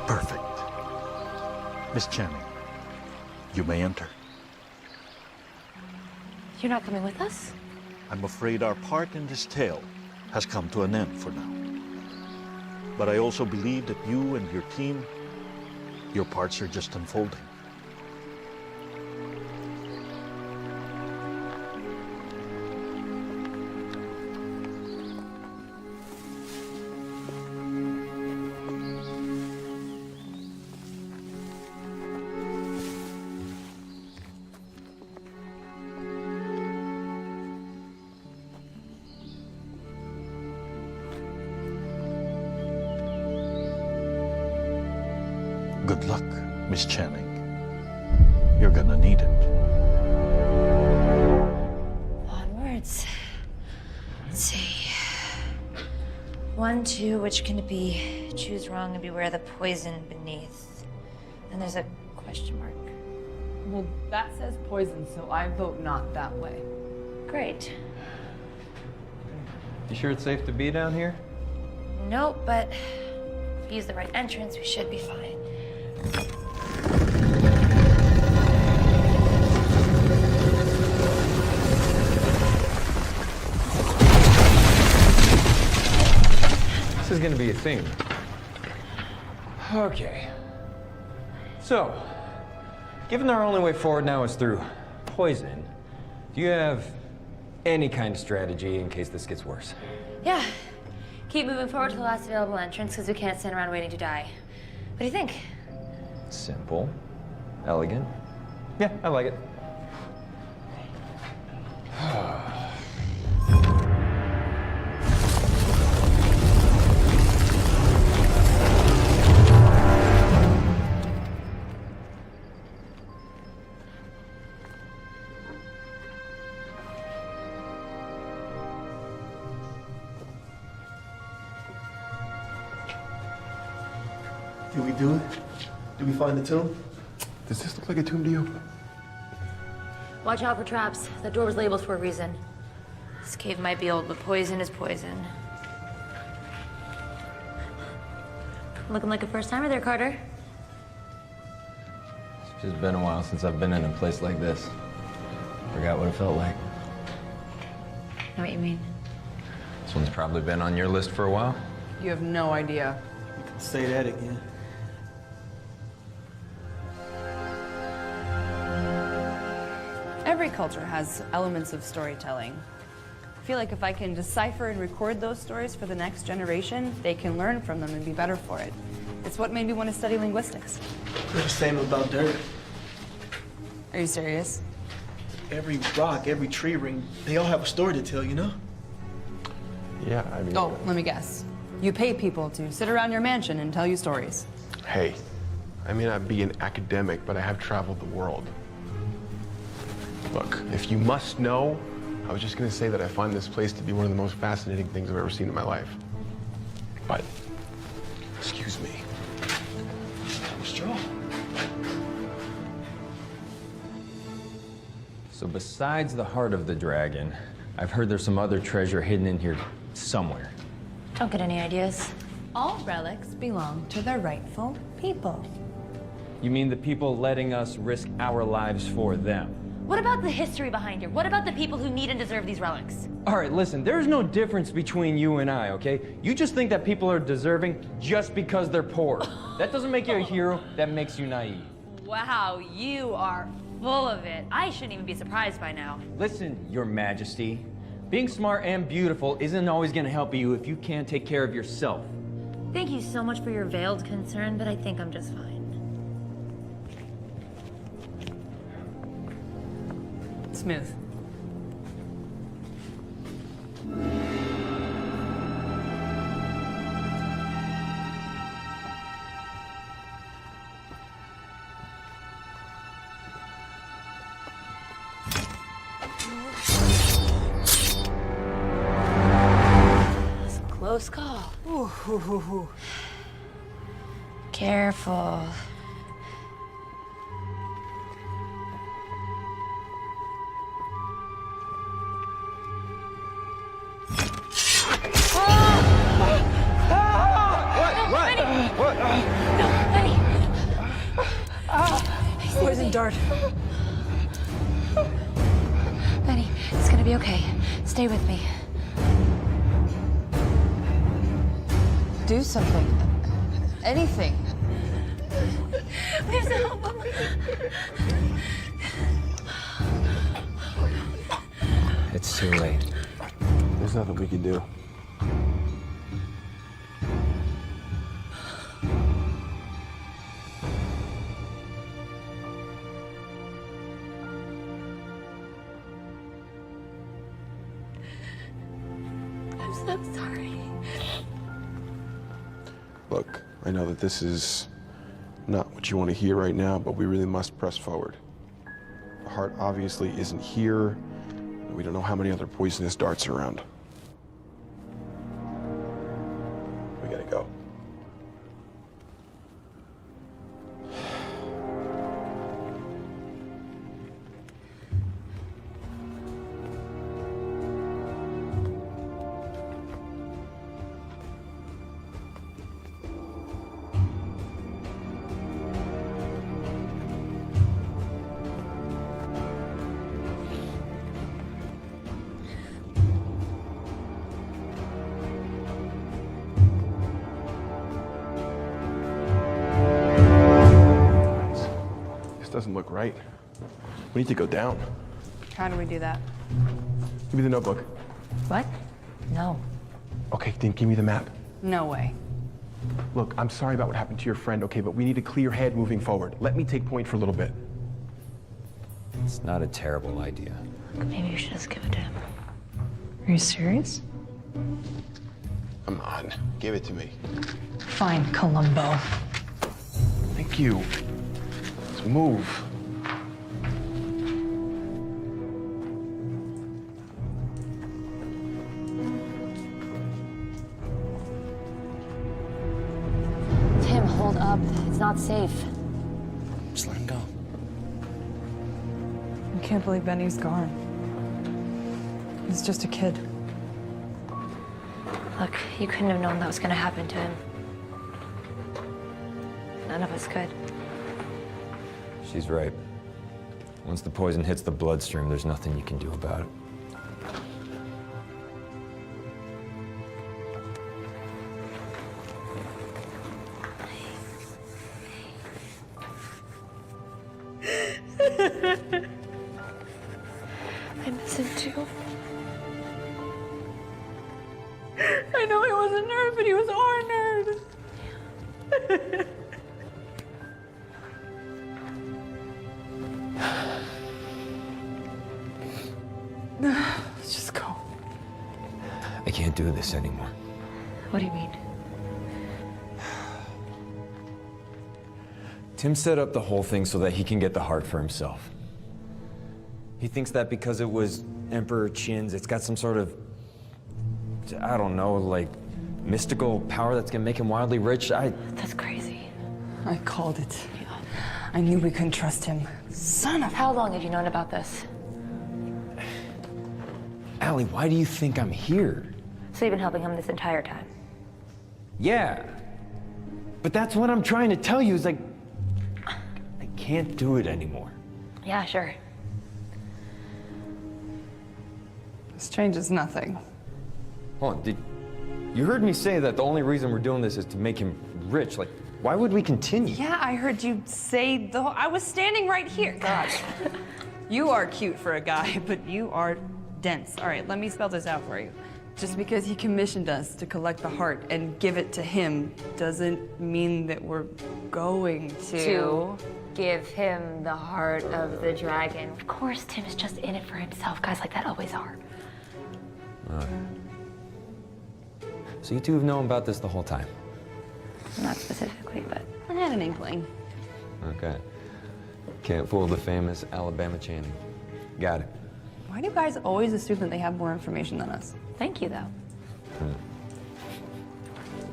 Perfect. Miss Channing, you may enter. You're not coming with us? I'm afraid our part in this tale has come to an end for now. But I also believe that you and your team, your parts are just unfolding. Good luck, Miss Channing. You're gonna need it. Onwards. Let's see. 1, 2, which can it be? Choose wrong and beware the poison beneath. And there's a question mark. Well, that says poison, so I vote not that way. Great. You sure it's safe to be down here? Nope, but if we use the right entrance, we should be fine. This is gonna be a thing. Okay. So, given our only way forward now is through poison, do you have any kind of strategy in case this gets worse? Yeah. Keep moving forward to the last available entrance because we can't stand around waiting to die. What do you think? Simple. Elegant. Yeah, I like it. Did we do it? Did we find the tomb? Does this look like a tomb to you? Watch out for traps. That door was labeled for a reason. This cave might be old, but poison is poison. Looking like a first-timer there, Carter. It's just been a while since I've been in a place like this. Forgot what it felt like. I know what you mean. This one's probably been on your list for a while. You have no idea. Say that again. Every culture has elements of storytelling. I feel like if I can decipher and record those stories for the next generation, they can learn from them and be better for it. It's what made me want to study linguistics. The same about dirt. Are you serious? Every rock, every tree ring, they all have a story to tell, you know? Yeah, I mean... Oh, let me guess. You pay people to sit around your mansion and tell you stories. Hey, I may not be an academic, but I have traveled the world. Look, if you must know, I was just gonna say that I find this place to be one of the most fascinating things I've ever seen in my life. But, excuse me. Straw. So besides the heart of the dragon, I've heard there's some other treasure hidden in here somewhere. Don't get any ideas. All relics belong to their rightful people. You mean the people letting us risk our lives for them? What about the history behind it? What about the people who need and deserve these relics? All right, listen, there's no difference between you and I, okay? You just think that people are deserving just because they're poor. That doesn't make you a hero, that makes you naive. Wow, you are full of it. I shouldn't even be surprised by now. Listen, Your Majesty, being smart and beautiful isn't always gonna help you if you can't take care of yourself. Thank you so much for your veiled concern, but I think I'm just fine. Smooth. close call. Careful. What? No, Benny. Poison dart. Benny, it's gonna be okay. Stay with me. Do something. Anything. We have to help him. It's too late. There's nothing we can do. I'm so sorry. Look, I know that this is not what you want to hear right now, but we really must press forward. The heart obviously isn't here, and we don't know how many other poisonous darts are around. We gotta go. Doesn't look right. We need to go down. How do we do that? Give me the notebook. What? No. Okay, then give me the map. No way. Look, I'm sorry about what happened to your friend, okay, but we need a clear head moving forward. Let me take point for a little bit. It's not a terrible idea. Maybe you should just give it to him. Are you serious? Come on, give it to me. Fine, Columbo. Thank you. Let's move. Tim, hold up. It's not safe. Just let him go. I can't believe Benny's gone. He's just a kid. Look, you couldn't have known that was gonna happen to him. None of us could. She's right. Once the poison hits the bloodstream, there's nothing you can do about it. I miss him too. I know he was a nerd, but he was our nerd. Let's just go. I can't do this anymore. What do you mean? Tim set up the whole thing so that he can get the heart for himself. He thinks that because it was Emperor Qin's, it's got some sort of, I don't know, like, mystical power that's gonna make him wildly rich. That's crazy. I called it. I knew we couldn't trust him. Son of... How long have you known about this? Allie, why do you think I'm here? So you've been helping him this entire time? Yeah. But that's what I'm trying to tell you, is like, I can't do it anymore. Yeah, sure. This changes nothing. Hold on, you heard me say that the only reason we're doing this is to make him rich. Like, why would we continue? Yeah, I heard you say I was standing right here. God. You are cute for a guy, but you are dense. All right, let me spell this out for you. Just because he commissioned us to collect the heart and give it to him doesn't mean that we're going To give him the heart of the dragon. Of course, Tim is just in it for himself. Guys like that always are. So you two have known about this the whole time? Not specifically, but... I had an inkling. Okay. Can't fool the famous Alabama Channing. Got it. Why do guys always assume that they have more information than us? Thank you, though.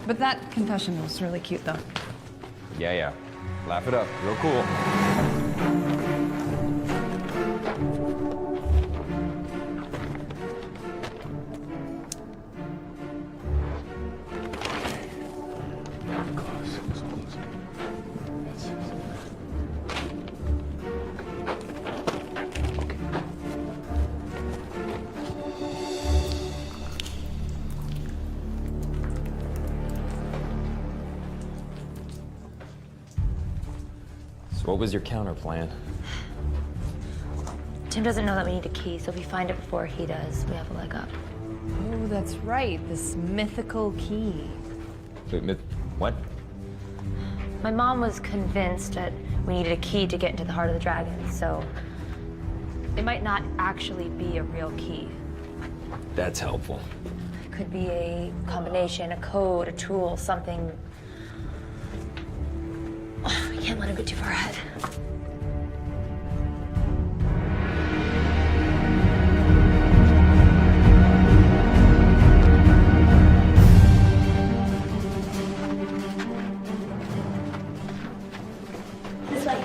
But that confession was really cute, though. Yeah. Laugh it up. Real cool. What was your counter plan? Tim doesn't know that we need a key, so if we find it before he does, we have a leg up. Oh, that's right. This mythical key. What? My mom was convinced that we needed a key to get into the heart of the dragon, so it might not actually be a real key. That's helpful. It could be a combination, a code, a tool, something. I can't let him get too far ahead. This way.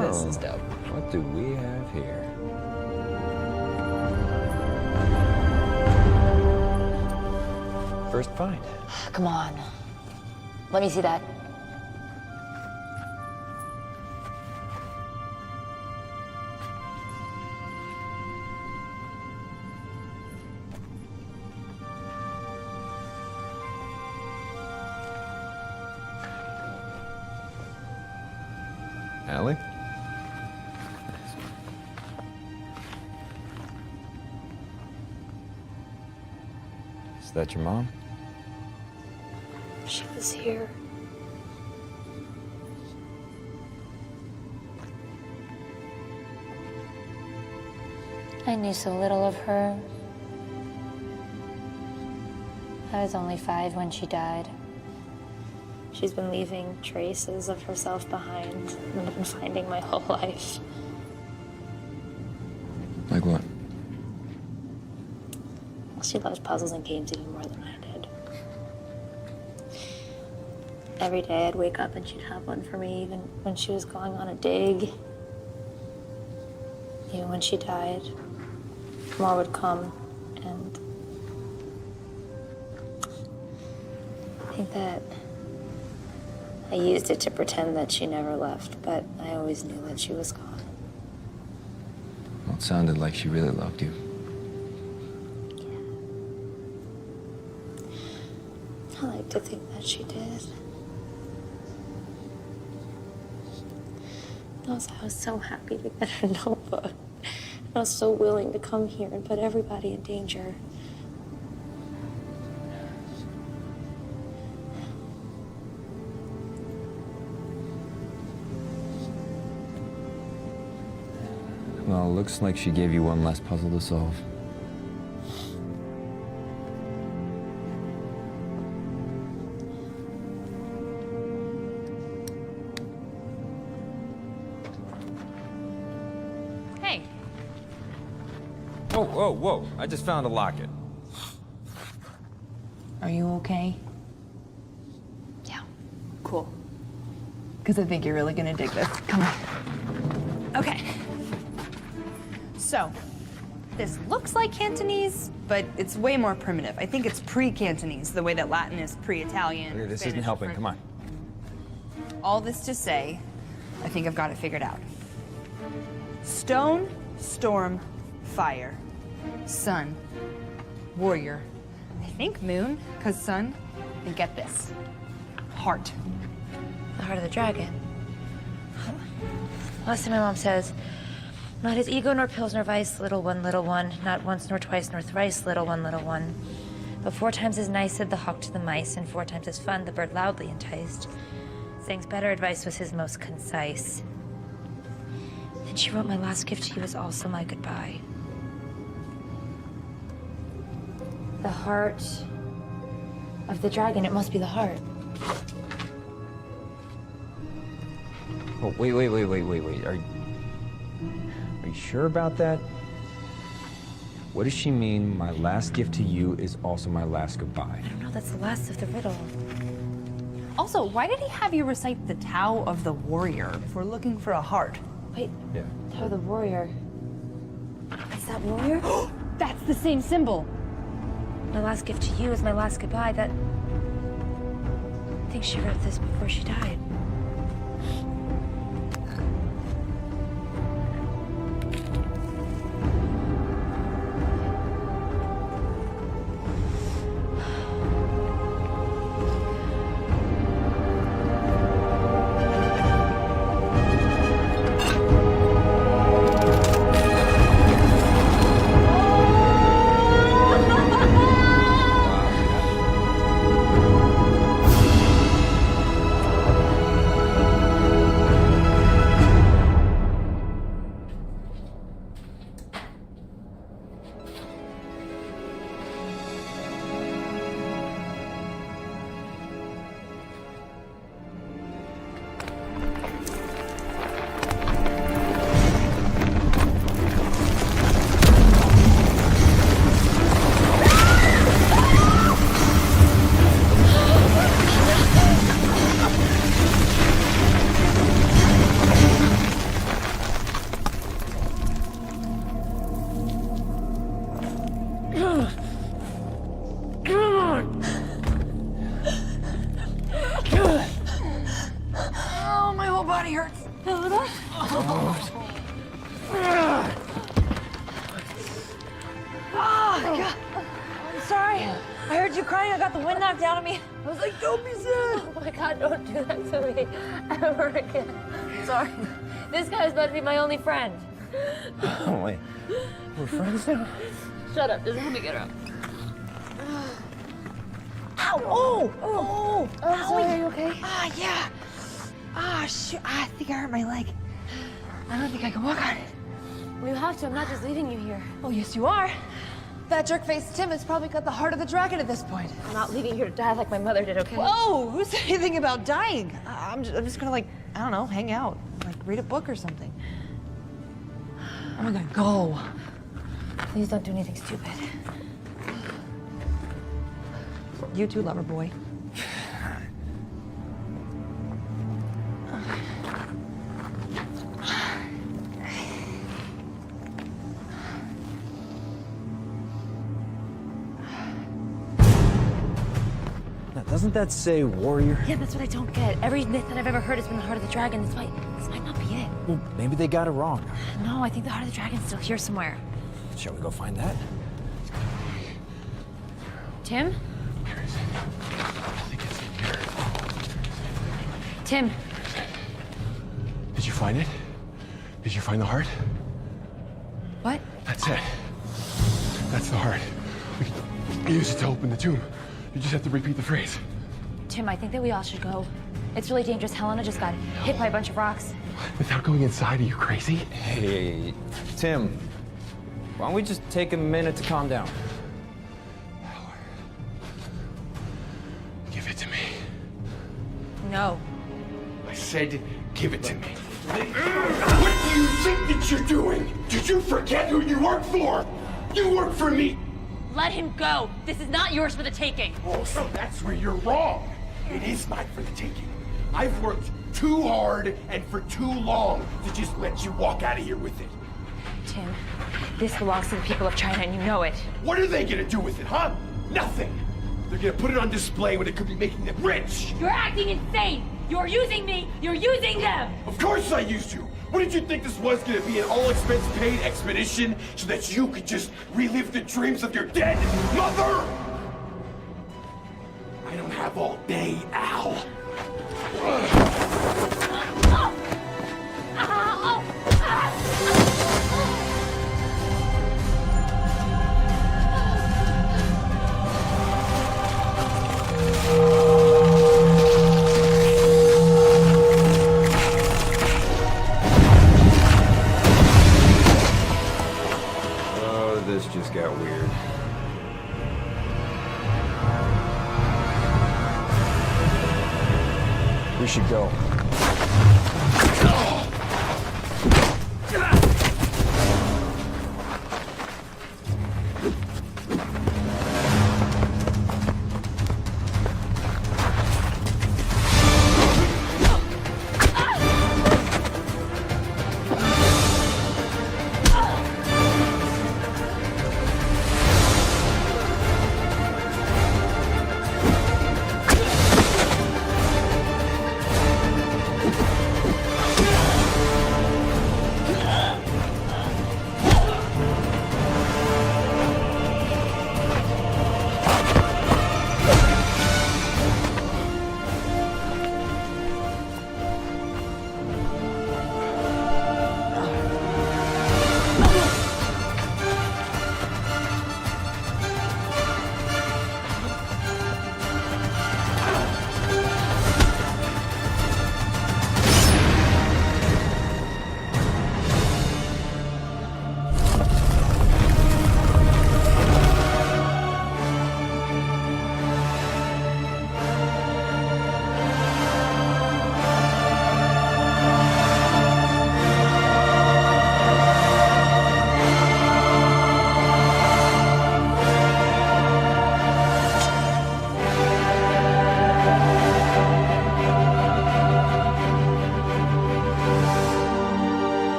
This is dope. What do we have here? First find. Come on. Let me see that. Allie? Is that your mom? She was here. I knew so little of her. I was only 5 when she died. She's been leaving traces of herself behind that I've been finding my whole life. Like what? Well, she loves puzzles and games even more than I did. Every day I'd wake up and she'd have one for me, even when she was going on a dig. Even when she died, more would come, and I think that I used it to pretend that she never left, but I always knew that she was gone. Well, it sounded like she really loved you. I like to think that she did. I was so happy to get her notebook. I was so willing to come here and put everybody in danger. Well, looks like she gave you one less puzzle to solve. Hey. Whoa. I just found a locket. Are you okay? Yeah. Cool. Because I think you're really gonna dig this. Come on. Okay. So, this looks like Cantonese, but it's way more primitive. I think it's pre-Cantonese, the way that Latin is pre-Italian. Okay, this Spanish, isn't helping. French. Come on. All this to say, I think I've got it figured out. Stone, storm, fire. Sun, warrior. I think moon, because sun. And get this, heart. The heart of the dragon. Last time my mom says, not his ego nor pills nor vice, little one, not once nor twice nor thrice, little one. But 4 times as nice said the hawk to the mice, and 4 times as fun the bird loudly enticed. Saying's better advice was his most concise. Then she wrote, my last gift to you is also my goodbye. heart of the dragon. It must be the heart. Oh, wait. Are you sure about that? What does she mean, my last gift to you is also my last goodbye? I don't know, that's the last of the riddle. Also, why did he have you recite the Tao of the Warrior if we're looking for a heart? Wait, Yeah. Tao the warrior. Is that warrior? That's the same symbol. My last gift to you is my last goodbye. I think she wrote this before she died. Oh, my whole body hurts. Oh, God. I'm sorry. I heard you crying. I got the wind knocked out of me. I was like, don't be sad. Oh my God, don't do that to me ever again. Sorry. This guy's about to be my only friend. Oh, wait. We're friends now? Shut up, just let me get her up. Ow! Oh! Oh! I'm sorry, are you okay? Ah, yeah. Ah, shoot. I think I hurt my leg. I don't think I can walk on it. Well, you have to. I'm not just leaving you here. Oh, yes, you are. That jerk-faced Tim has probably got the heart of the dragon at this point. I'm not leaving you here to die like my mother did, okay? Whoa! Who said anything about dying? I'm just gonna, like, I don't know, hang out. Like, read a book or something. I'm gonna go. Please don't do anything stupid. You too, lover boy. Now, doesn't that say warrior? Yeah, that's what I don't get. Every myth that I've ever heard has been the heart of the dragon. This might not be it. Well, maybe they got it wrong. No, I think the heart of the dragon's still here somewhere. Shall we go find that? Tim? Tim. Did you find it? Did you find the heart? What? That's it. That's the heart. We can use it to open the tomb. You just have to repeat the phrase. Tim, I think that we all should go. It's really dangerous. Helena just got hit by a bunch of rocks. Without going inside, are you crazy? Hey, Tim. Why don't we just take a minute to calm down? Give it to me. No. I said, give it to me. What do you think that you're doing? Did you forget who you work for? You work for me. Let him go. This is not yours for the taking. Oh, so that's where you're wrong. It is mine for the taking. I've worked too hard and for too long to just let you walk out of here with it. Tim, this belongs to the people of China, and you know it. What are they gonna do with it, huh? Nothing. They're gonna put it on display when it could be making them rich. You're acting insane. You're using me. You're using them. Of course I used you. What did you think this was gonna be, an all-expense-paid expedition so that you could just relive the dreams of your dead mother? I don't have all day, Al. Oh, this just got weird. You should go.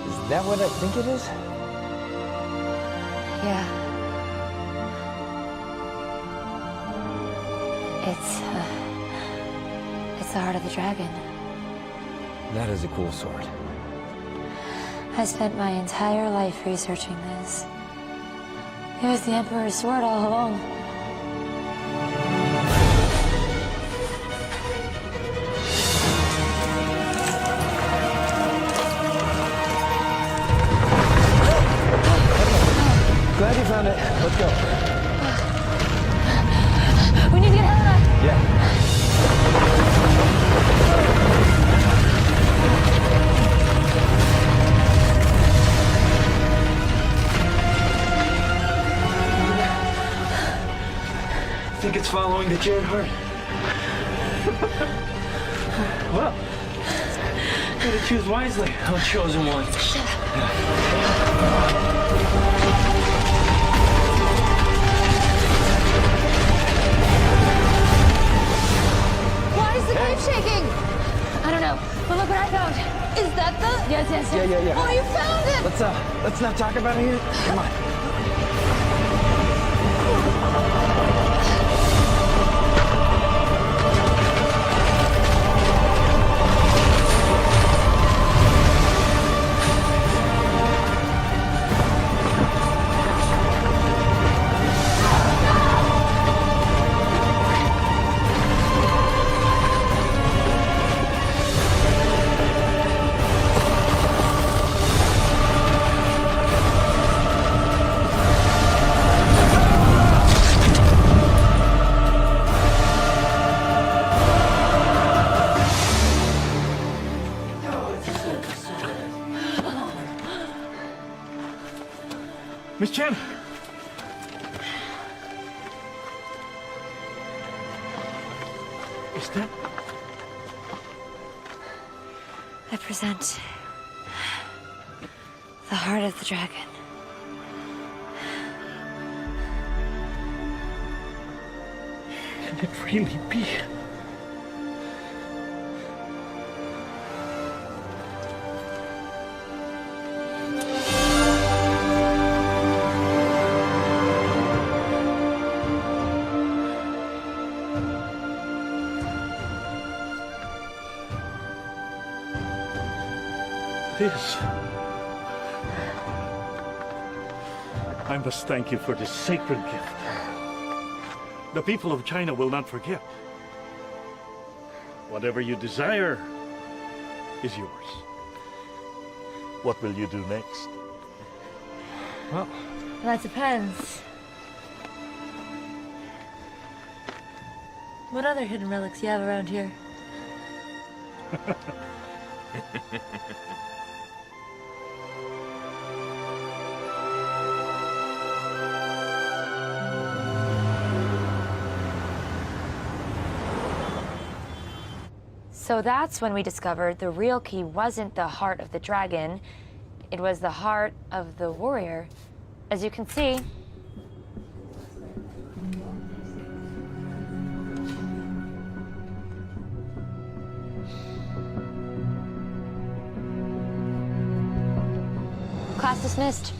Is that what I think it is? Yeah. It's the heart of the dragon. That is a cool sword. I spent my entire life researching this. It was the Emperor's sword all along. Glad you found it. Let's go. We need to get Helena. Yeah. Think it's following the Jade Heart? Well, gotta choose wisely. I'm a chosen one. Why is the cave shaking? I don't know. But look what I found. Is that the? Yes. Yeah. Oh, you found it! Let's not talk about it here. Come on. Miss Chen! Is that... I present the heart of the dragon. Can it really be? This. I must thank you for this sacred gift. The people of China will not forget. Whatever you desire is yours. What will you do next? Well, that depends. What other hidden relics you have around here? So that's when we discovered the real key wasn't the heart of the dragon, it was the heart of the warrior. As you can see, class dismissed.